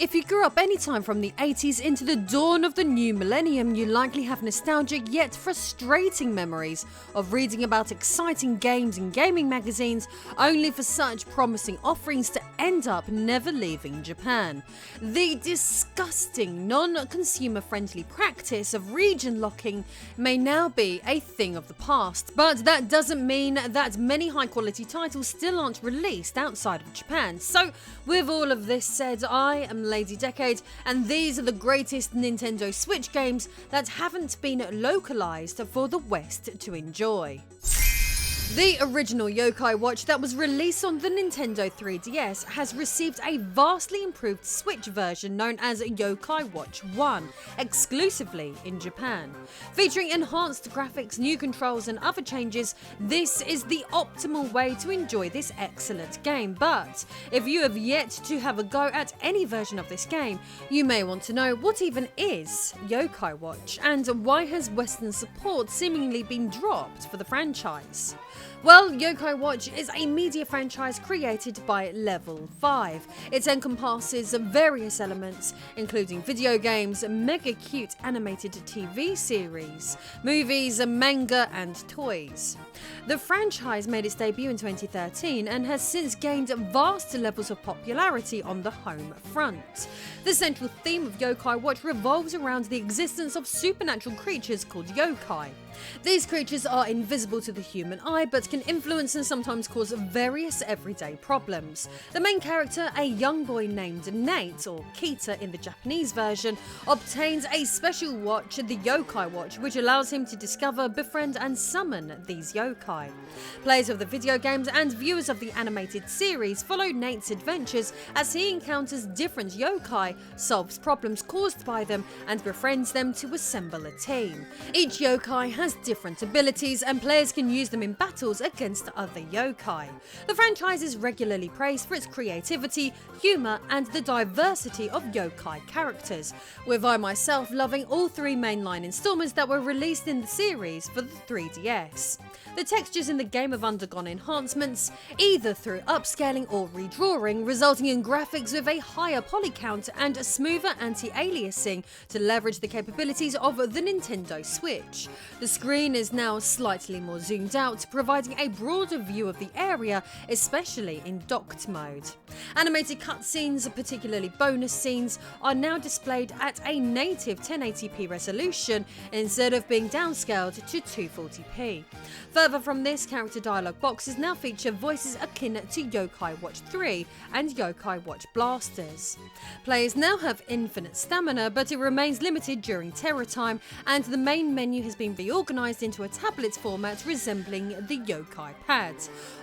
If you grew up anytime from the 80s into the dawn of the new millennium, you likely have nostalgic yet frustrating memories of reading about exciting games in gaming magazines, only for such promising offerings to end up never leaving Japan. The disgusting, non-consumer friendly practice of region locking may now be a thing of the past, but that doesn't mean that many high quality titles still aren't released outside of Japan. So with all of this said, I am Lady Decade, and these are the greatest Nintendo Switch games that haven't been localized for the West to enjoy. The original Yokai Watch that was released on the Nintendo 3DS has received a vastly improved Switch version known as Yokai Watch 1, exclusively in Japan. Featuring enhanced graphics, new controls and other changes, this is the optimal way to enjoy this excellent game. But if you have yet to have a go at any version of this game, you may want to know what even is Yokai Watch and why has Western support seemingly been dropped for the franchise. Well, Yokai Watch is a media franchise created by Level 5. It encompasses various elements, including video games, mega cute animated TV series, movies, manga, and toys. The franchise made its debut in 2013 and has since gained vast levels of popularity on the home front. The central theme of Yokai Watch revolves around the existence of supernatural creatures called yokai. These creatures are invisible to the human eye but can influence and sometimes cause various everyday problems. The main character, a young boy named Nate, or Kita in the Japanese version, obtains a special watch, the Yokai Watch, which allows him to discover, befriend and summon these yokai. Players of the video games and viewers of the animated series follow Nate's adventures as he encounters different yokai, solves problems caused by them and befriends them to assemble a team. Each yokai has different abilities and players can use them in battles against other yokai. The franchise is regularly praised for its creativity, humour and the diversity of yokai characters, with I myself loving all three mainline installments that were released in the series for the 3DS. The textures in the game have undergone enhancements, either through upscaling or redrawing, resulting in graphics with a higher poly count and a smoother anti-aliasing to leverage the capabilities of the Nintendo Switch. The screen is now slightly more zoomed out, providing a broader view of the area, especially in docked mode. Animated cutscenes, particularly bonus scenes, are now displayed at a native 1080p resolution instead of being downscaled to 240p. Further from this, character dialogue boxes now feature voices akin to Yokai Watch 3 and Yokai Watch blasters. Players now have infinite stamina, but it remains limited during terror time, and the main menu has been reorganised into a tablet format resembling the Yokai Pad.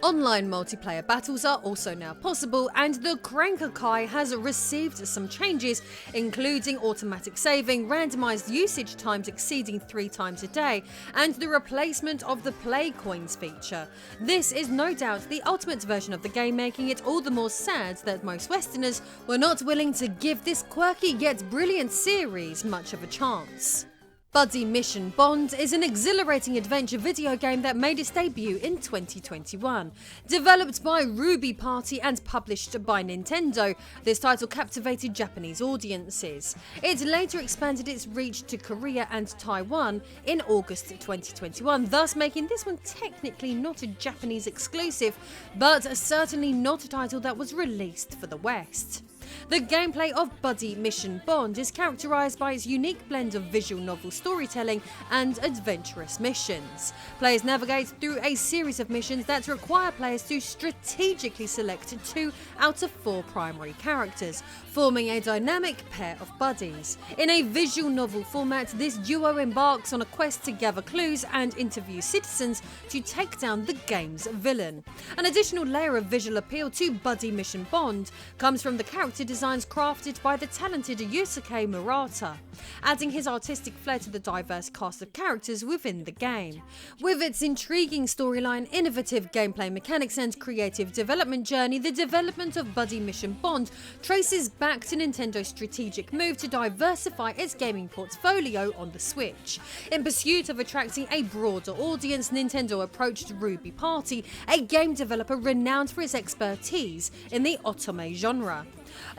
Online multiplayer battles are also now possible, and the Crankakai has received some changes, including automatic saving, randomised usage times exceeding 3 times a day, and the replacement of the play coins feature. This is no doubt the ultimate version of the game, making it all the more sad that most Westerners were not willing to give this quirky yet brilliant series much of a chance. Buddy Mission Bond is an exhilarating adventure video game that made its debut in 2021. Developed by Ruby Party and published by Nintendo, this title captivated Japanese audiences. It later expanded its reach to Korea and Taiwan in August 2021, thus making this one technically not a Japanese exclusive, but certainly not a title that was released for the West. The gameplay of Buddy Mission Bond is characterised by its unique blend of visual novel storytelling and adventurous missions. Players navigate through a series of missions that require players to strategically select 2 out of 4 primary characters, forming a dynamic pair of buddies. In a visual novel format, this duo embarks on a quest to gather clues and interview citizens to take down the game's villain. An additional layer of visual appeal to Buddy Mission Bond comes from the character designs crafted by the talented Yusuke Murata, adding his artistic flair to the diverse cast of characters within the game. With its intriguing storyline, innovative gameplay mechanics and creative development journey, the development of Buddy Mission Bond traces back to Nintendo's strategic move to diversify its gaming portfolio on the Switch. In pursuit of attracting a broader audience, Nintendo approached Ruby Party, a game developer renowned for its expertise in the otome genre.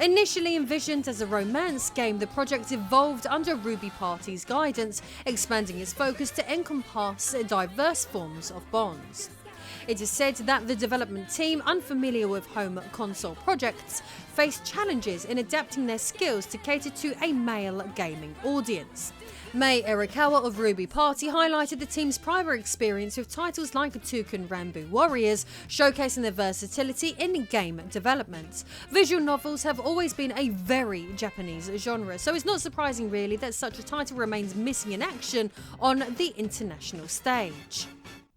Initially envisioned as a romance game, the project evolved under Ruby Party's guidance, expanding its focus to encompass diverse forms of bonds. It is said that the development team, unfamiliar with home console projects, faced challenges in adapting their skills to cater to a male gaming audience. Mei Erikawa of Ruby Party highlighted the team's prior experience with titles like Toucan Ranbu Warriors, showcasing their versatility in game development. Visual novels have always been a very Japanese genre, so it's not surprising really that such a title remains missing in action on the international stage.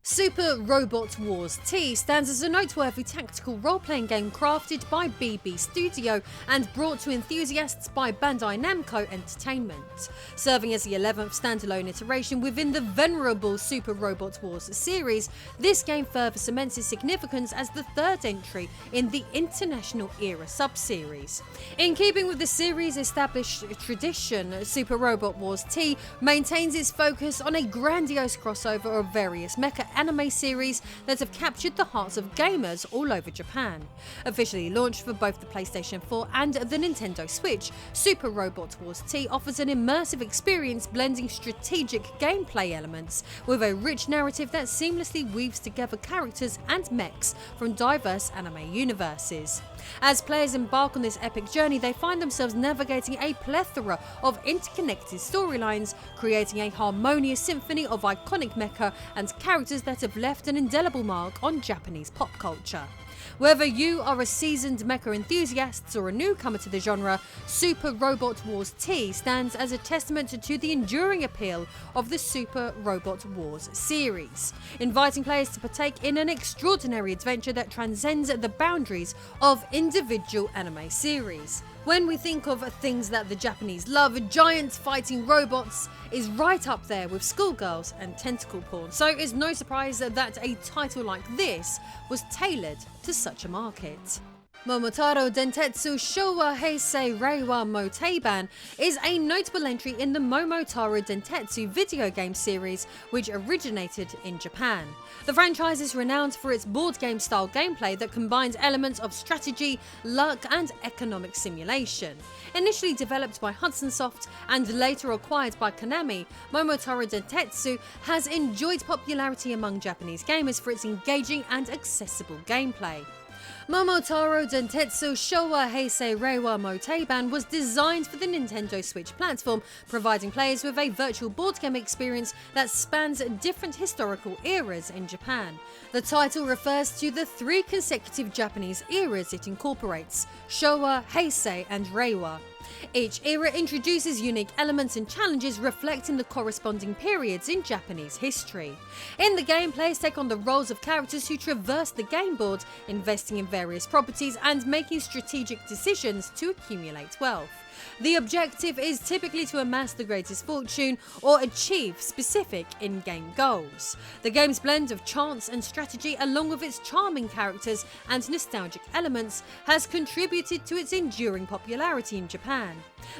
Super Robot Wars T stands as a noteworthy tactical role-playing game crafted by BB Studio and brought to enthusiasts by Bandai Namco Entertainment. Serving as the 11th standalone iteration within the venerable Super Robot Wars series, this game further cements its significance as the third entry in the International Era sub-series. In keeping with the series' established tradition, Super Robot Wars T maintains its focus on a grandiose crossover of various mecha anime series that have captured the hearts of gamers all over Japan. Officially launched for both the PlayStation 4 and the Nintendo Switch, Super Robot Wars T offers an immersive experience blending strategic gameplay elements with a rich narrative that seamlessly weaves together characters and mechs from diverse anime universes. As players embark on this epic journey, they find themselves navigating a plethora of interconnected storylines, creating a harmonious symphony of iconic mecha and characters that have left an indelible mark on Japanese pop culture. Whether you are a seasoned mecha enthusiast or a newcomer to the genre, Super Robot Wars T stands as a testament to the enduring appeal of the Super Robot Wars series, inviting players to partake in an extraordinary adventure that transcends the boundaries of individual anime series. When we think of things that the Japanese love, giant fighting robots is right up there with schoolgirls and tentacle porn, so it's no surprise that a title like this was tailored to such a market. Momotaro Dentetsu Showa Heisei Reiwa mo Teiban is a notable entry in the Momotaro Dentetsu video game series, which originated in Japan. The franchise is renowned for its board game style gameplay that combines elements of strategy, luck and economic simulation. Initially developed by Hudson Soft and later acquired by Konami, Momotaro Dentetsu has enjoyed popularity among Japanese gamers for its engaging and accessible gameplay. Momotaro Dentetsu Showa Heisei Reiwa mo Teiban was designed for the Nintendo Switch platform, providing players with a virtual board game experience that spans different historical eras in Japan. The title refers to the 3 consecutive Japanese eras it incorporates: Showa, Heisei and Reiwa. Each era introduces unique elements and challenges reflecting the corresponding periods in Japanese history. In the game, players take on the roles of characters who traverse the game board, investing in various properties and making strategic decisions to accumulate wealth. The objective is typically to amass the greatest fortune or achieve specific in-game goals. The game's blend of chance and strategy, along with its charming characters and nostalgic elements, has contributed to its enduring popularity in Japan.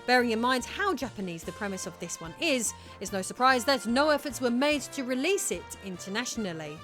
Bearing in mind how Japanese the premise of this one is, it's no surprise that no efforts were made to release it internationally.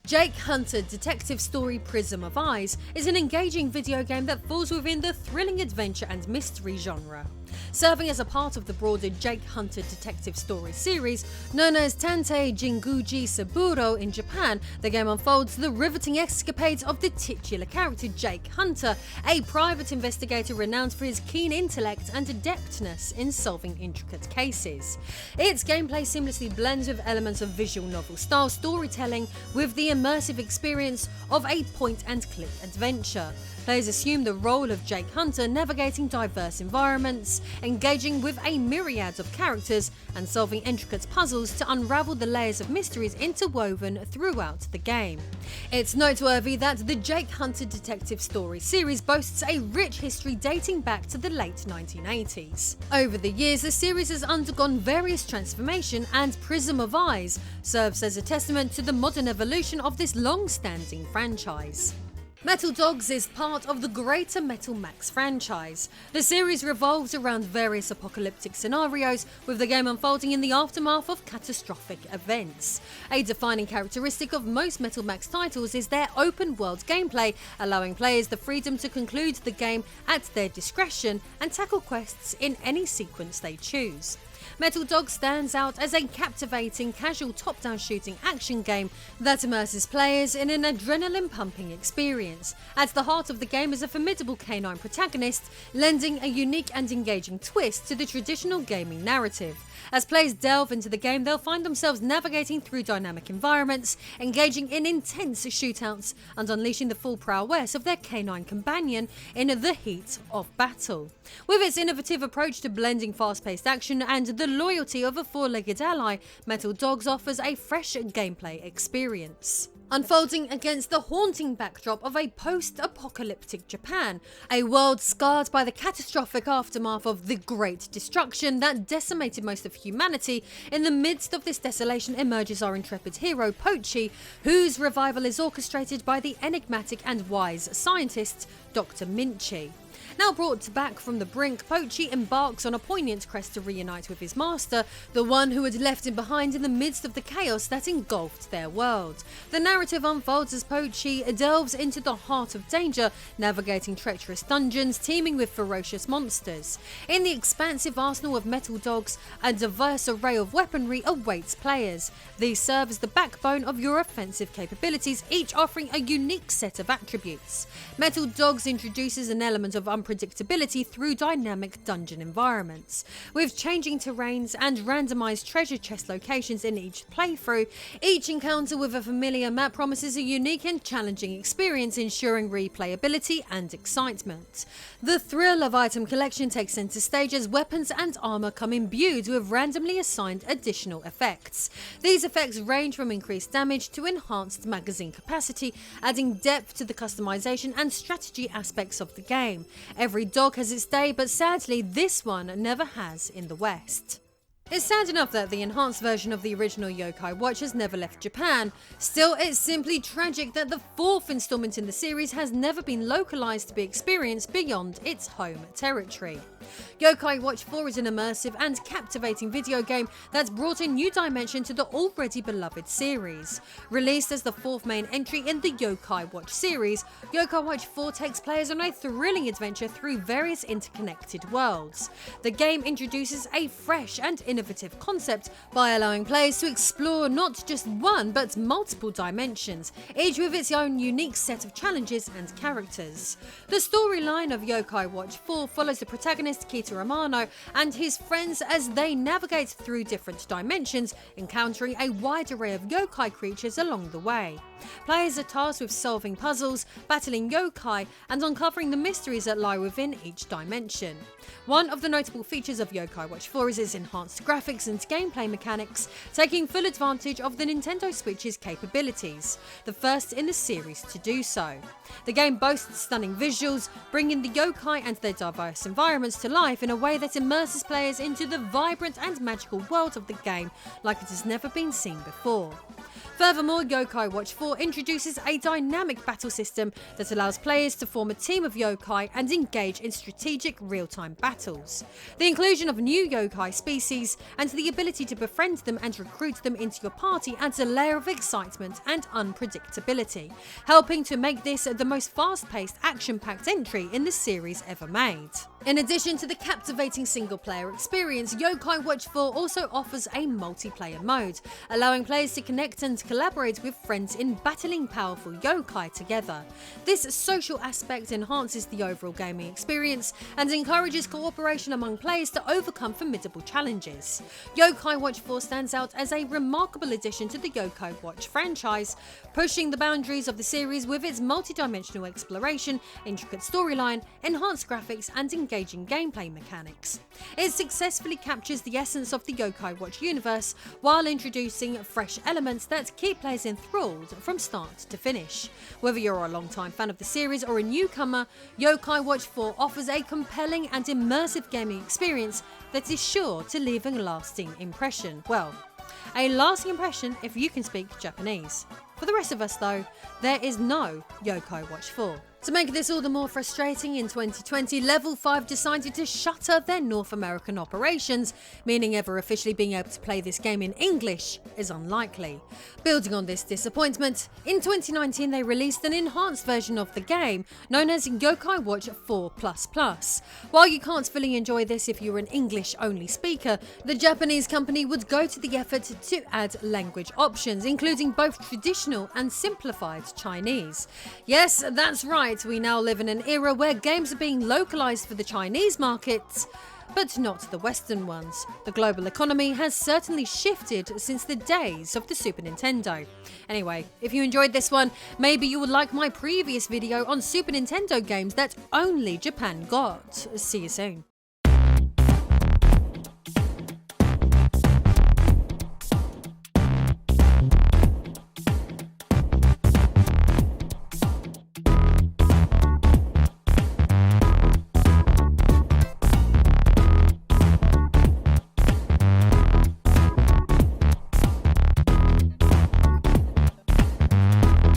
Jake Hunter Detective Story Prism of Eyes is an engaging video game that falls within the thrilling adventure and mystery genre. Serving as a part of the broader Jake Hunter Detective Story series, known as Tantei Jinguji Saburo in Japan, the game unfolds the riveting escapades of the titular character Jake Hunter, a private investigator renowned for his keen intellect and adeptness in solving intricate cases. Its gameplay seamlessly blends with elements of visual novel-style storytelling with the immersive experience of a point-and-click adventure. Players assume the role of Jake Hunter, navigating diverse environments, engaging with a myriad of characters, and solving intricate puzzles to unravel the layers of mysteries interwoven throughout the game. It's noteworthy that the Jake Hunter Detective Story series boasts a rich history dating back to the late 1980s. Over the years, the series has undergone various transformation, and Prism of Eyes serves as a testament to the modern evolution of this long-standing franchise. Metal Dogs is part of the greater Metal Max franchise. The series revolves around various apocalyptic scenarios, with the game unfolding in the aftermath of catastrophic events. A defining characteristic of most Metal Max titles is their open world gameplay, allowing players the freedom to conclude the game at their discretion and tackle quests in any sequence they choose. Metal Dog stands out as a captivating, casual top-down shooting action game that immerses players in an adrenaline-pumping experience. At the heart of the game is a formidable canine protagonist, lending a unique and engaging twist to the traditional gaming narrative. As players delve into the game, they'll find themselves navigating through dynamic environments, engaging in intense shootouts, and unleashing the full prowess of their canine companion in the heat of battle. With its innovative approach to blending fast-paced action and the loyalty of a four-legged ally, Metal Dogs offers a fresh gameplay experience. Unfolding against the haunting backdrop of a post-apocalyptic Japan, a world scarred by the catastrophic aftermath of the Great Destruction that decimated most of humanity, in the midst of this desolation emerges our intrepid hero Pochi, whose revival is orchestrated by the enigmatic and wise scientist Dr. Minchi. Now brought back from the brink, Pochi embarks on a poignant quest to reunite with his master, the one who had left him behind in the midst of the chaos that engulfed their world. The narrative unfolds as Pochi delves into the heart of danger, navigating treacherous dungeons teeming with ferocious monsters. In the expansive arsenal of Metal Dogs, a diverse array of weaponry awaits players. These serve as the backbone of your offensive capabilities, each offering a unique set of attributes. Metal Dogs introduces an element of unpredictability through dynamic dungeon environments. With changing terrains and randomized treasure chest locations in each playthrough, each encounter with a familiar map promises a unique and challenging experience, ensuring replayability and excitement. The thrill of item collection takes center stage as weapons and armor come imbued with randomly assigned additional effects. These effects range from increased damage to enhanced magazine capacity, adding depth to the customization and strategy aspects of the game. Every dog has its day, but sadly this one never has in the West. It's sad enough that the enhanced version of the original Yokai Watch has never left Japan. Still, it's simply tragic that the fourth installment in the series has never been localized to be experienced beyond its home territory. Yokai Watch 4 is an immersive and captivating video game that's brought a new dimension to the already beloved series. Released as the fourth main entry in the Yokai Watch series, Yokai Watch 4 takes players on a thrilling adventure through various interconnected worlds. The game introduces a fresh and innovative concept by allowing players to explore not just one but multiple dimensions, each with its own unique set of challenges and characters. The storyline of Yokai Watch 4 follows the protagonist Kita Amano and his friends as they navigate through different dimensions, encountering a wide array of yokai creatures along the way. Players are tasked with solving puzzles, battling yokai, and uncovering the mysteries that lie within each dimension. One of the notable features of Yokai Watch 4 is its enhanced graphics and gameplay mechanics, taking full advantage of the Nintendo Switch's capabilities, the first in the series to do so. The game boasts stunning visuals, bringing the yokai and their diverse environments to life in a way that immerses players into the vibrant and magical world of the game like it has never been seen before. Furthermore, Yokai Watch 4 introduces a dynamic battle system that allows players to form a team of yokai and engage in strategic real-time battles. The inclusion of new yokai species and the ability to befriend them and recruit them into your party adds a layer of excitement and unpredictability, helping to make this the most fast-paced, action-packed entry in the series ever made. In addition to the captivating single-player experience, Yokai Watch 4 also offers a multiplayer mode, allowing players to connect and collaborate with friends in battling powerful yokai together. This social aspect enhances the overall gaming experience and encourages cooperation among players to overcome formidable challenges. Yokai Watch 4 stands out as a remarkable addition to the Yokai Watch franchise, pushing the boundaries of the series with its multi-dimensional exploration, intricate storyline, enhanced graphics, and engaging gameplay mechanics. It successfully captures the essence of the Yokai Watch universe while introducing fresh elements that keep players enthralled from start to finish. Whether you're a long-time fan of the series or a newcomer, Yokai Watch 4 offers a compelling and immersive gaming experience that is sure to leave a lasting impression. Well, a lasting impression if you can speak Japanese. For the rest of us though, there is no Yokai Watch 4. To make this all the more frustrating, in 2020, Level 5 decided to shutter their North American operations, meaning ever officially being able to play this game in English is unlikely. Building on this disappointment, in 2019 they released an enhanced version of the game, known as Yokai Watch 4++. While you can't fully enjoy this if you're an English-only speaker, the Japanese company would go to the effort to add language options, including both traditional and simplified Chinese. Yes, that's right. We now live in an era where games are being localized for the Chinese markets, but not the Western ones. The global economy has certainly shifted since the days of the Super Nintendo. Anyway, if you enjoyed this one, maybe you would like my previous video on Super Nintendo games that only Japan got. See you soon.